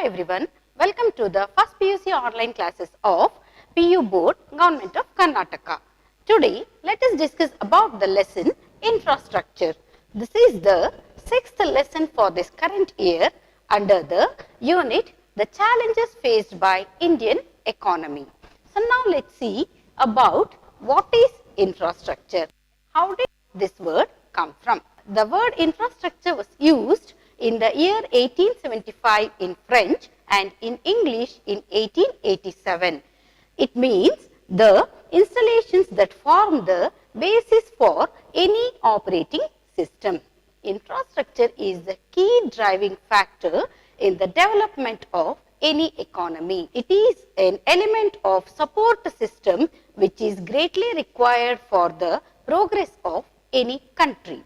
everyone, welcome to the first PUC online classes of PU Board, Government of Karnataka. Today, let us discuss about the lesson Infrastructure. This is the 6th lesson for this current year under the unit The Challenges Faced by Indian Economy. So now let's see about what is infrastructure. How did this word come from? The word infrastructure was used in the year 1875 in French and in English in 1887. It means the installations that form the basis for any operating system. Infrastructure is the key driving factor in the development of any economy. It is an element of support system which is greatly required for the progress of any country.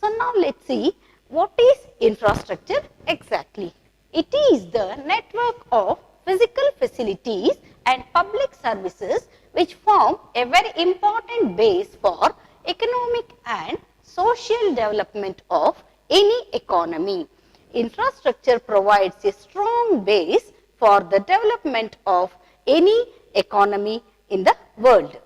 So now let's see what is infrastructure exactly. It is the network of physical facilities and public services which form a very important base for economic and social development of any economy. Infrastructure provides a strong base for the development of any economy in the world.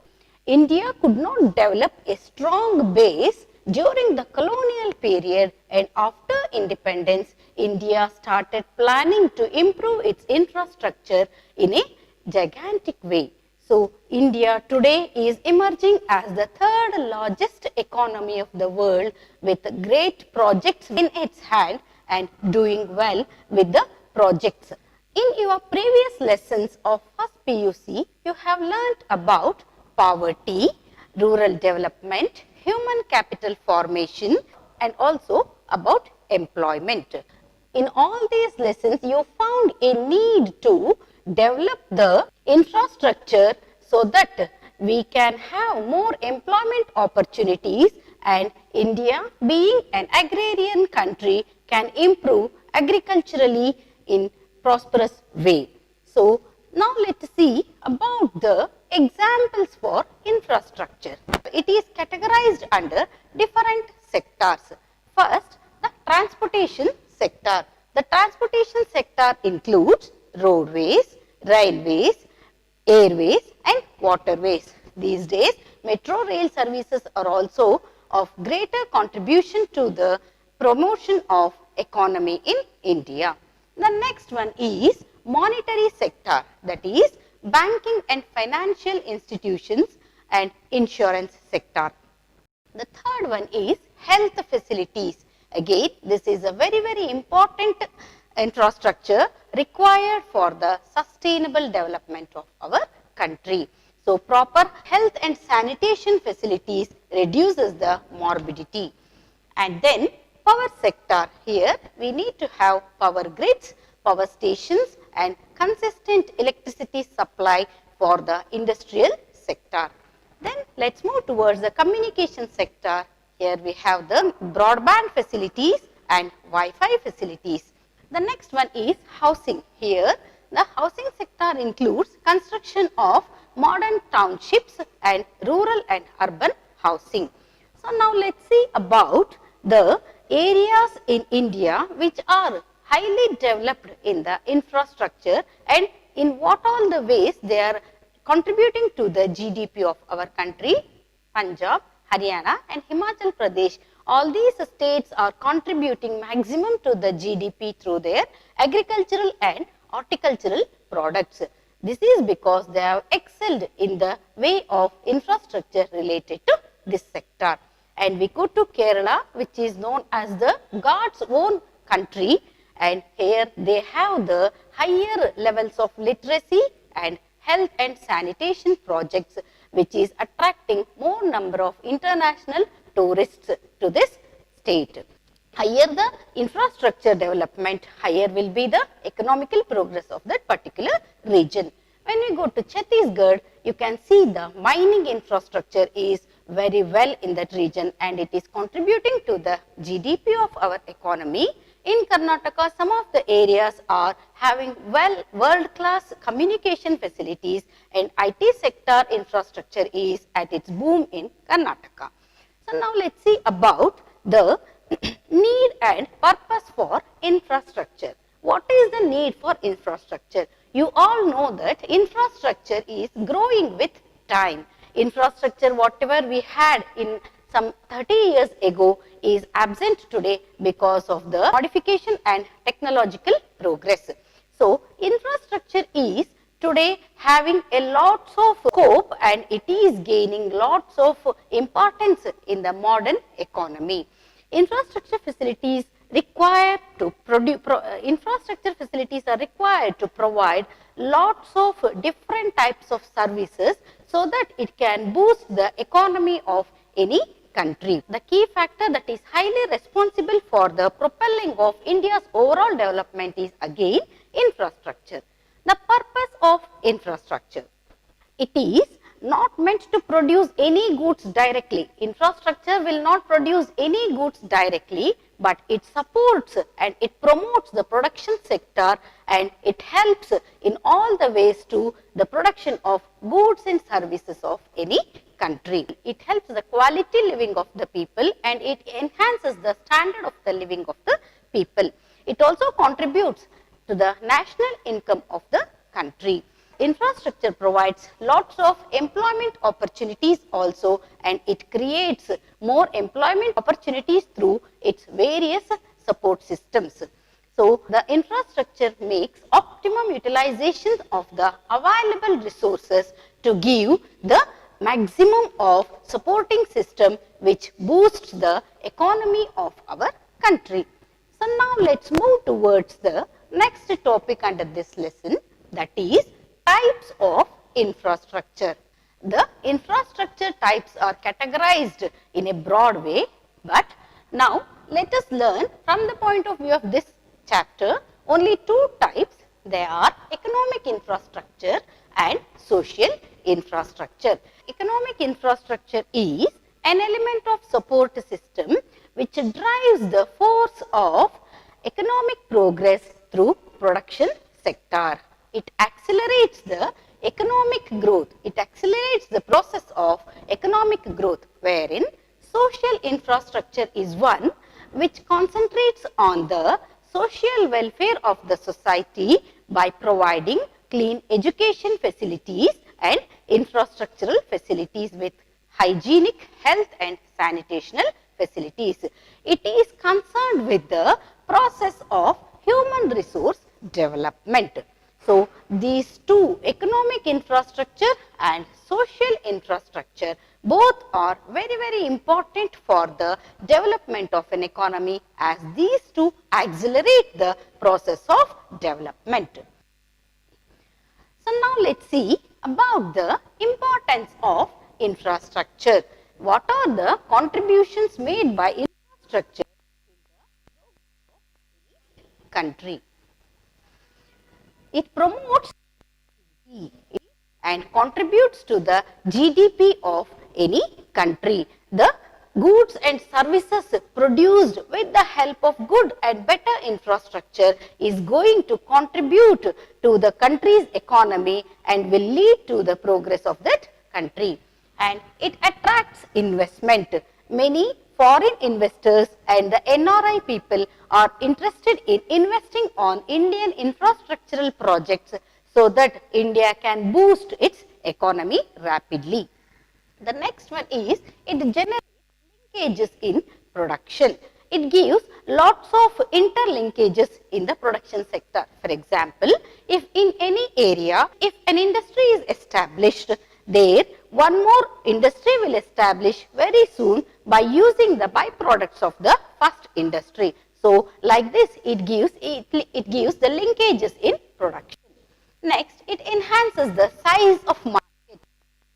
India could not develop a strong base during the colonial period, and after independence, India started planning to improve its infrastructure in a gigantic way. So, India today is emerging as the third largest economy of the world with great projects in its hand and doing well with the projects. In your previous lessons of first PUC, you have learnt about poverty, rural development, human capital formation and also about employment. In all these lessons, you found a need to develop the infrastructure so that we can have more employment opportunities, and India, being an agrarian country, can improve agriculturally in prosperous way. So now let's see about the examples for infrastructure. It is categorized under different sectors. First, the transportation sector. The transportation sector includes roadways, railways, airways and waterways. These days, metro rail services are also of greater contribution to the promotion of economy in India. The next one is monetary sector, that is banking and financial institutions and insurance sector. The third one is health facilities. Again, this is a very important infrastructure required for the sustainable development of our country. So, proper health and sanitation facilities reduces the morbidity. And then power sector, here we need to have power grids, power stations and consistent electricity supply for the industrial sector. Then let's move towards the communication sector. Here we have the broadband facilities and Wi-Fi facilities. The next one is housing. Here the housing sector includes construction of modern townships and rural and urban housing. So now let's see about the areas in India which are highly developed in the infrastructure and in what all the ways they are contributing to the GDP of our country. Punjab, Haryana and Himachal Pradesh, all these states are contributing maximum to the GDP through their agricultural and horticultural products. This is because they have excelled in the way of infrastructure related to this sector. And we go to Kerala, which is known as the God's own country, and here they have the higher levels of literacy and health and sanitation projects, which is attracting more number of international tourists to this state. Higher the infrastructure development, higher will be the economical progress of that particular region. When we go to Chhattisgarh, you can see the mining infrastructure is very well in that region and it is contributing to the GDP of our economy. In Karnataka, some of the areas are having world-class communication facilities and IT sector infrastructure is at its boom in Karnataka. So now let's see about the need and purpose for infrastructure. What is the the need for infrastructure. You all know that infrastructure is growing with time. Infrastructure, whatever we had in some 30 years ago, is absent today because of the modification and technological progress. So, infrastructure is today having a lots of scope and it is gaining lots of importance in the modern economy. Infrastructure facilities required to infrastructure facilities are required to provide lots of different types of services so that it can boost the economy of any country. The key factor that is highly responsible for the propelling of India's overall development is again infrastructure. The purpose of infrastructure. It is not meant to produce any goods directly. Infrastructure will not produce any goods directly, but it supports and it promotes the production sector and it helps in all the ways to the production of goods and services of any country. It helps the quality living of the people and it enhances the standard of the living of the people. It also contributes to the national income of the country. Infrastructure provides lots of employment opportunities also and it creates more employment opportunities through its various support systems. So, the infrastructure makes optimum utilization of the available resources to give the maximum of supporting system which boosts the economy of our country. So, now let us move towards the next topic under this lesson, that is types of infrastructure. The infrastructure types are categorized in a broad way, but now let us learn from the point of view of this chapter only two types. They are economic infrastructure and social infrastructure. Economic infrastructure is an element of support system which drives the force of economic progress through production sector. It accelerates the economic growth. It accelerates the process of economic growth, wherein social infrastructure is one which concentrates on the social welfare of the society by providing clean education facilities and infrastructural facilities with hygienic, health and sanitational facilities. It is concerned with the process of human resource development. So, these two, economic infrastructure and social infrastructure, both are very important for the development of an economy, as these two accelerate the process of development. So, now let us see about the importance of infrastructure. What are the contributions made by infrastructure in the country? It promotes and contributes to the GDP of any country. The goods and services produced with the help of good and better infrastructure is going to contribute to the country's economy and will lead to the progress of that country. And it attracts investment. Many foreign investors and the NRI people are interested in investing on Indian infrastructural projects so that India can boost its economy rapidly. The next one is it generates linkages in production. It gives lots of interlinkages in the production sector. For example, if in any area, if an industry is established, there one more industry will establish very soon by using the byproducts of the first industry. So, like this it gives the linkages in production. Next, it enhances the size of market.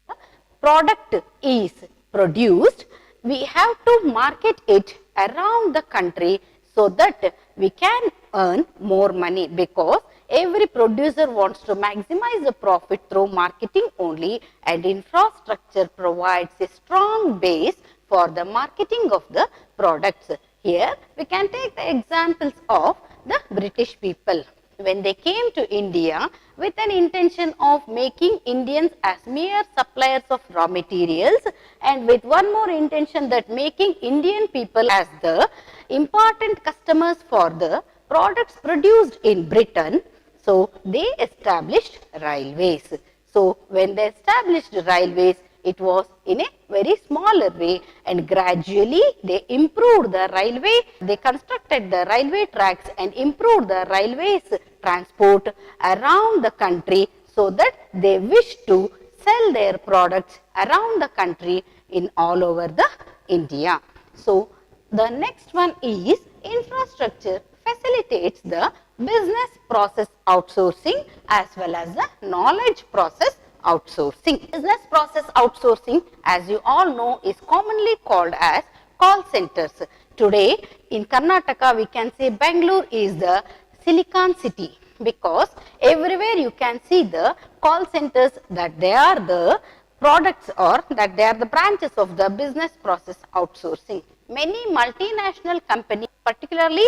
The product is produced, we have to market it around the country so that we can earn more money, because every producer wants to maximize the profit through marketing only, and infrastructure provides a strong base for the marketing of the products. Here we can take the examples of the British people. When they came to India with an intention of making Indians as mere suppliers of raw materials, and with one more intention that making Indian people as the important customers for the products produced in Britain, so they established railways. So when they established railways, it was in a very smaller way, and gradually they improved the railway. They constructed the railway tracks and improved the railways transport around the country, so that they wish to sell their products around the country in all over the India. So the next one is infrastructure facilitates the business process outsourcing as well as the knowledge process outsourcing. Business process outsourcing, as you all know, is commonly called as call centers. Today in Karnataka, we can say Bangalore is the Silicon City, because everywhere you can see the call centers, that they are the products or that they are the branches of the business process outsourcing. Many multinational companies, particularly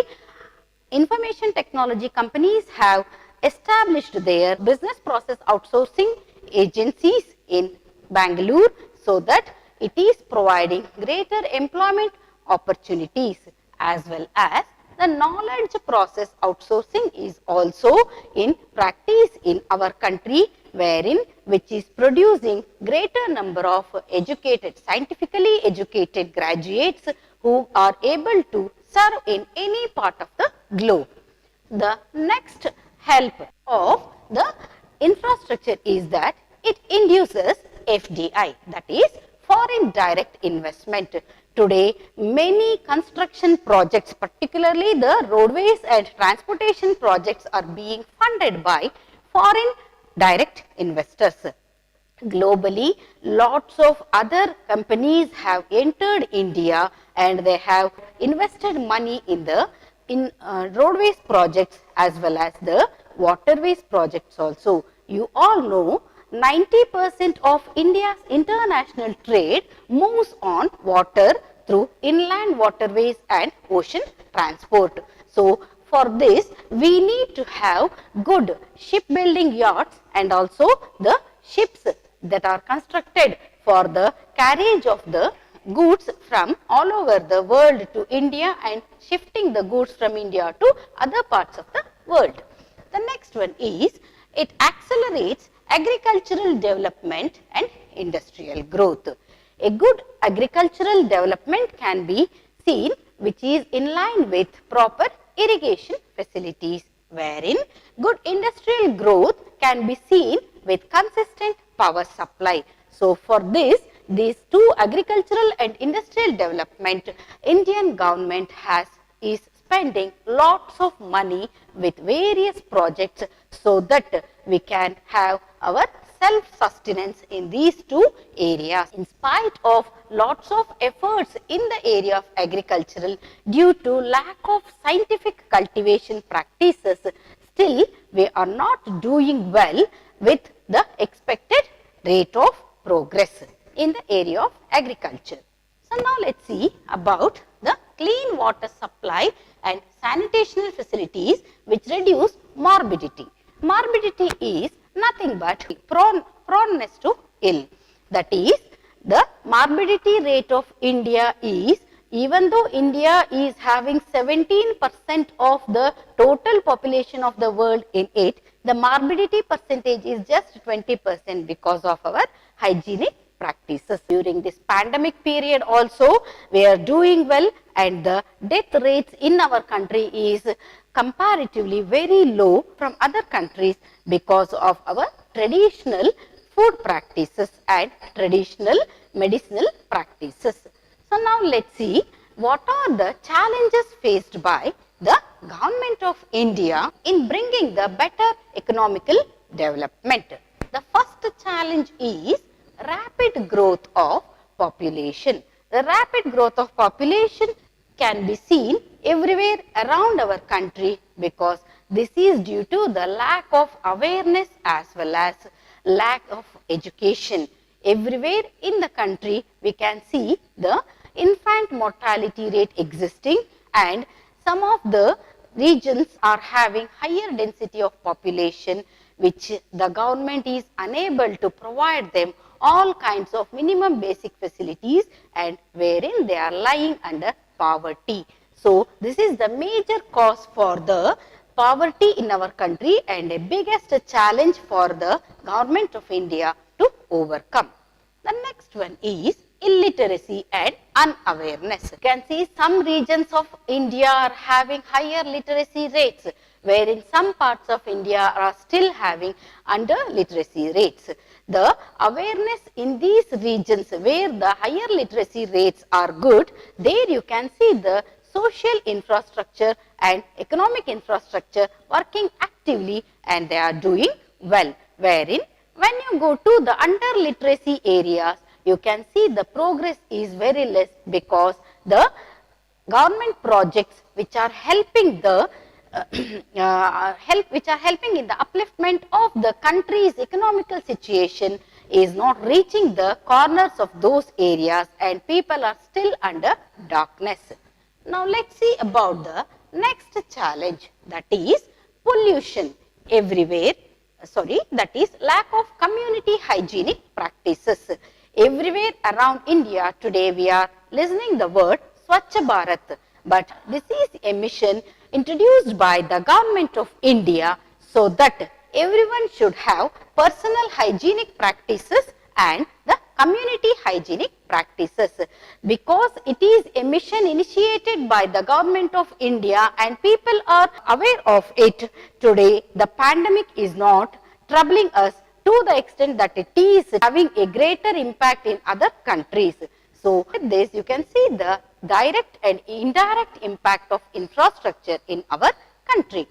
information technology companies, have established their business process outsourcing agencies in Bangalore, so that it is providing greater employment opportunities, as well as the knowledge process outsourcing is also in practice in our country, wherein which is producing greater number of educated, scientifically educated graduates who are able to serve in any part of the globe. The next help of the infrastructure is that it induces FDI, that is foreign direct investment. Today, many construction projects, particularly the roadways and transportation projects, are being funded by foreign direct investors. Globally, lots of other companies have entered India and they have invested money in the roadways projects as well as the waterways projects also. You all know 90% of India's international trade moves on water through inland waterways and ocean transport. So for this, we need to have good shipbuilding yards and also the ships that are constructed for the carriage of the goods from all over the world to India and shifting the goods from India to other parts of the world. The next one is it accelerates agricultural development and industrial growth. A good agricultural development can be seen which is in line with proper irrigation facilities, wherein good industrial growth can be seen with consistent power supply. So for this, these two, agricultural and industrial development, Indian government is spending lots of money with various projects, so that we can have our self-sustenance in these two areas. In spite of lots of efforts in the area of agricultural, due to lack of scientific cultivation practices, still we are not doing well with the expected rate of progress in the area of agriculture. So now let's see about the clean water supply and sanitation facilities which reduce morbidity. Morbidity is nothing but proneness to ill. That is, the morbidity rate of India is, even though India is having 17% of the total population of the world in it, the morbidity percentage is just 20% because of our hygienic practices. During this pandemic period also, we are doing well, and the death rates in our country is comparatively very low from other countries because of our traditional food practices and traditional medicinal practices. So now let's see what are the challenges faced by the government of India in bringing the better economical development. The first challenge is rapid growth of population. The rapid growth of population can be seen everywhere around our country, because this is due to the lack of awareness as well as lack of education. Everywhere in the country we can see the infant mortality rate existing, and some of the regions are having higher density of population, which the government is unable to provide them all kinds of minimum basic facilities, and wherein they are lying under poverty. So, this is the major cause for the poverty in our country and a biggest challenge for the government of India to overcome. The next one is illiteracy and unawareness. You can see some regions of India are having higher literacy rates, wherein some parts of India are still having under literacy rates. The awareness in these regions where the higher literacy rates are good, there you can see the social infrastructure and economic infrastructure working actively and they are doing well, wherein when you go to the under literacy areas, you can see the progress is very less because the government projects which are helping the which are helping in the upliftment of the country's economical situation is not reaching the corners of those areas and people are still under darkness. Now let's see about the next challenge, that is pollution everywhere. That is lack of community hygienic practices. Everywhere around India today we are listening the word Swachh Bharat, but this is a mission introduced by the government of India so that everyone should have personal hygienic practices and the community hygienic practices. Because it is a mission initiated by the government of India and people are aware of it, today the pandemic is not troubling us to the extent that it is having a greater impact in other countries. So, with this you can see the direct and indirect impact of infrastructure in our country.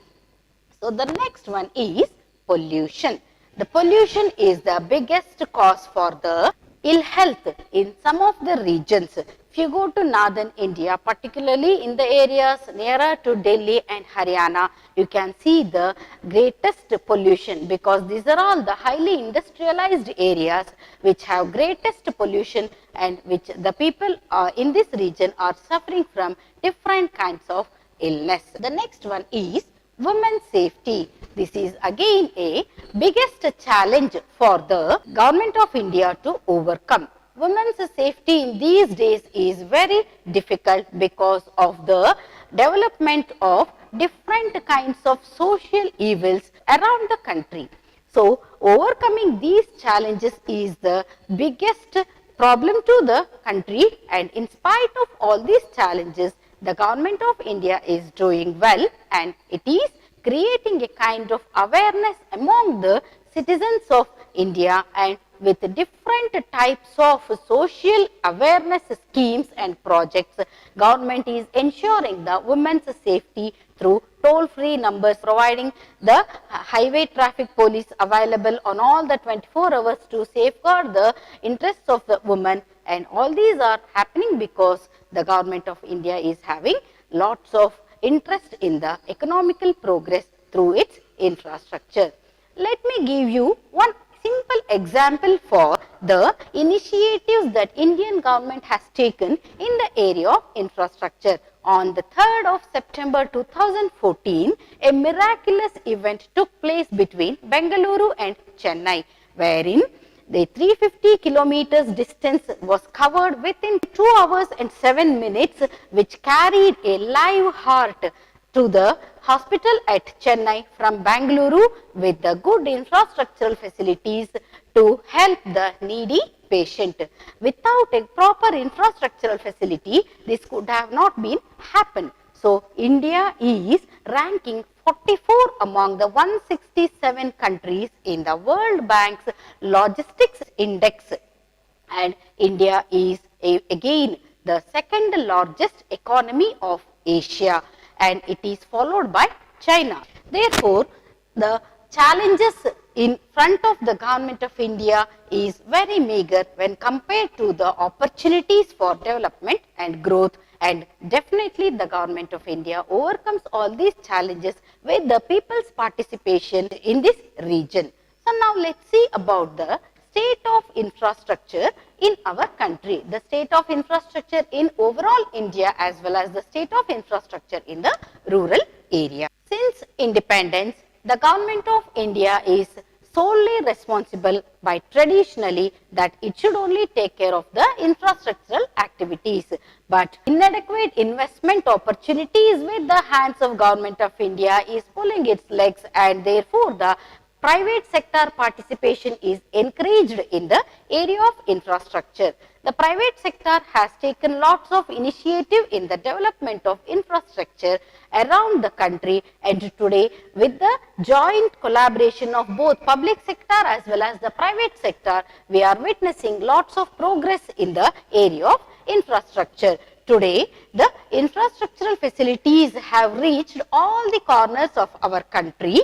So, the next one is pollution. The pollution is the biggest cause for the ill health in some of the regions. If you go to northern India, particularly in the areas nearer to Delhi and Haryana, you can see the greatest pollution because these are all the highly industrialized areas which have greatest pollution and which the people in this region are suffering from different kinds of illness. The next one is women's safety. This is again a biggest challenge for the government of India to overcome. Women's safety in these days is very difficult because of the development of different kinds of social evils around the country. So, overcoming these challenges is the biggest problem to the country, and in spite of all these challenges, the government of India is doing well and it is creating a kind of awareness among the citizens of India, and with different types of social awareness schemes and projects, government is ensuring the women's safety through toll-free numbers, providing the highway traffic police available on all the 24 hours to safeguard the interests of the women, and all these are happening because the government of India is having lots of interest in the economical progress through its infrastructure. Let me give you one simple example for the initiatives that Indian government has taken in the area of infrastructure. On the 3rd of September 2014, a miraculous event took place between Bengaluru and Chennai, wherein the 350 kilometers distance was covered within 2 hours and 7 minutes, which carried a live heart to the hospital at Chennai from Bengaluru with the good infrastructural facilities to help the needy patient. Without a proper infrastructural facility, this could have not been happened. So, India is ranking 44 among the 167 countries in the World Bank's Logistics Index, and India is again the second largest economy of Asia, and it is followed by China. Therefore, the challenges in front of the government of India is very meager when compared to the opportunities for development and growth, and definitely the government of India overcomes all these challenges with the people's participation in this region. So, now let us see about the state of infrastructure in our country, the state of infrastructure in overall India as well as the state of infrastructure in the rural area. Since independence, the government of India is solely responsible by traditionally that it should only take care of the infrastructural activities. But inadequate investment opportunities with the hands of Government of India is pulling its legs, and therefore the private sector participation is encouraged in the area of infrastructure. The private sector has taken lots of initiative in the development of infrastructure around the country, and today with the joint collaboration of both public sector as well as the private sector, we are witnessing lots of progress in the area of infrastructure. Today, the infrastructural facilities have reached all the corners of our country.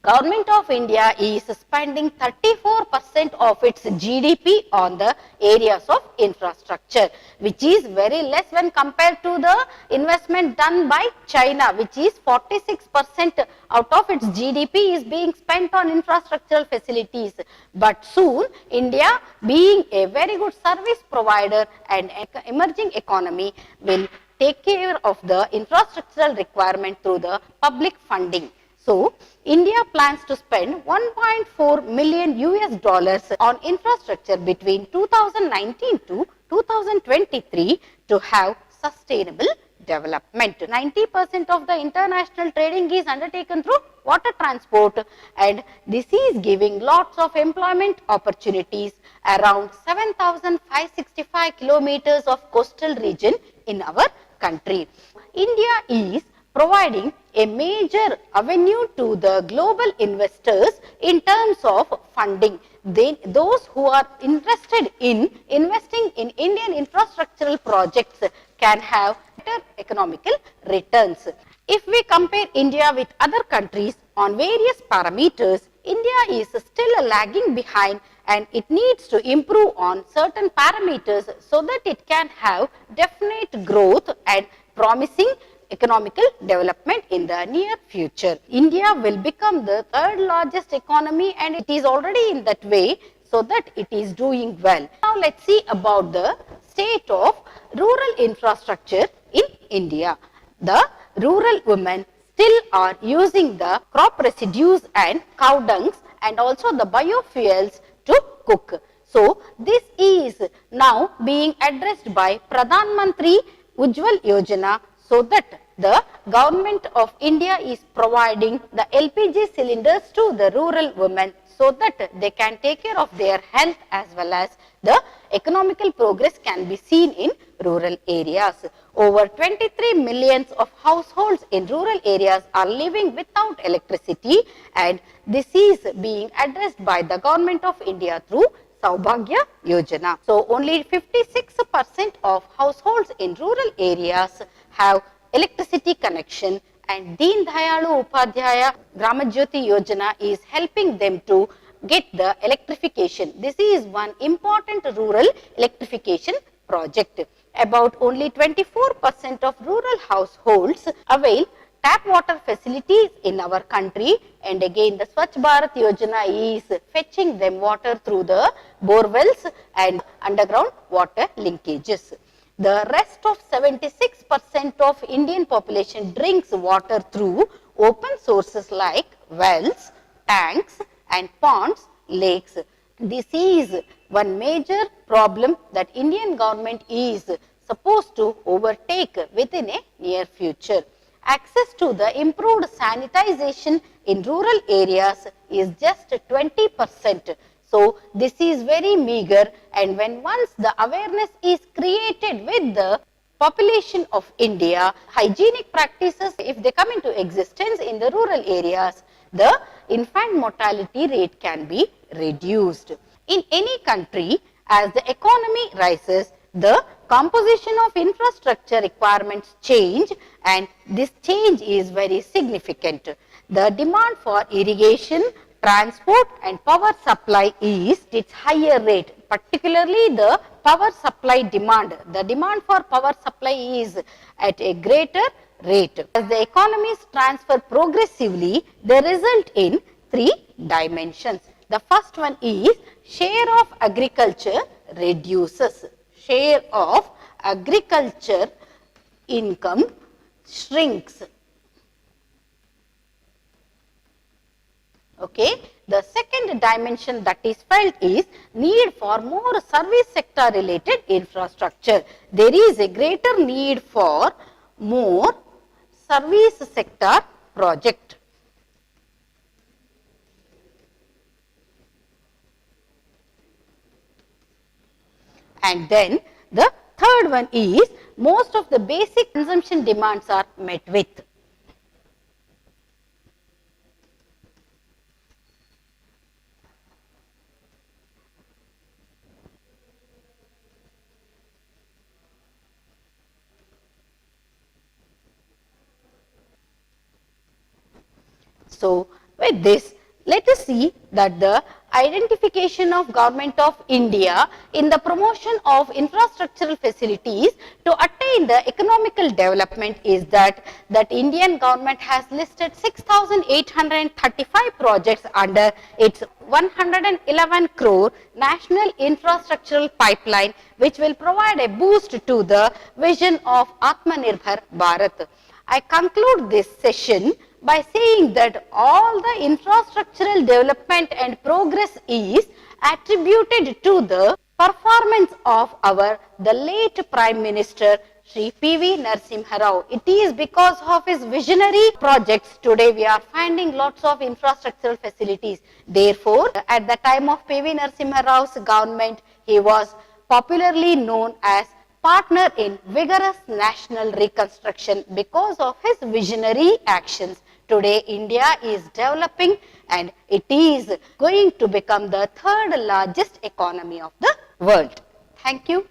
Government of India is spending 34% of its GDP on the areas of infrastructure, which is very less when compared to the investment done by China, which is 46% out of its GDP is being spent on infrastructural facilities. But soon, India, being a very good service provider and emerging economy, will take care of the infrastructural requirement through the public funding. So, India plans to spend 1.4 million US dollars on infrastructure between 2019 to 2023 to have sustainable development. 90% of the international trading is undertaken through water transport, and this is giving lots of employment opportunities around 7,565 kilometers of coastal region in our country. India is providing a major avenue to the global investors in terms of funding. Those who are interested in investing in Indian infrastructural projects can have better economical returns. If we compare India with other countries on various parameters, India is still lagging behind, and it needs to improve on certain parameters so that it can have definite growth and promising economical development in the near future. India will become the third largest economy, and it is already in that way, so that it is doing well. Now let's see about the state of rural infrastructure in India. The rural women still are using the crop residues and cow dungs and also the biofuels to cook. So this is now being addressed by Pradhan Mantri Ujjwal Yojana, so that the Government of India is providing the LPG cylinders to the rural women, so that they can take care of their health as well as the economical progress can be seen in rural areas. Over 23 millions of households in rural areas are living without electricity, and this is being addressed by the Government of India through Saubhagya Yojana. So only 56% of households in rural areas have electricity connection, and Deen Dayalu Upadhyaya Gramajyoti Yojana is helping them to get the electrification. This is one important rural electrification project. About only 24% of rural households avail tap water facilities in our country, and again the Swachh Bharat Yojana is fetching them water through the borewells and underground water linkages. The rest of 76% of Indian population drinks water through open sources like wells, tanks and ponds, lakes. This is one major problem that Indian government is supposed to overtake within a near future. Access to the improved sanitization in rural areas is just 20%. So this is very meager, and when once the awareness is created with the population of India, hygienic practices, if they come into existence in the rural areas, the infant mortality rate can be reduced. In any country, as the economy rises, the composition of infrastructure requirements change, and this change is very significant. The demand for irrigation, transport and power supply is its higher rate, particularly the power supply demand. The demand for power supply is at a greater rate. As the economies transfer progressively, they result in three dimensions. The first one is share of agriculture reduces. Share of agriculture income shrinks. Okay. the second dimension that is felt is need for more service sector related infrastructure. There is a greater need for more service sector project. And then the third one is most of the basic consumption demands are met with. So, with this, let us see that the identification of Government of India in the promotion of infrastructural facilities to attain the economical development is that Indian government has listed 6,835 projects under its 111 crore national infrastructural pipeline, which will provide a boost to the vision of Atmanirbhar Bharat. I conclude this session by saying that all the infrastructural development and progress is attributed to the performance of the late Prime Minister Shri P.V. Narasimha Rao. It is because of his visionary projects today we are finding lots of infrastructural facilities. Therefore, at the time of P.V. Narasimha Rao's government, he was popularly known as partner in vigorous national reconstruction because of his visionary actions. Today, India is developing and it is going to become the third largest economy of the world. Thank you.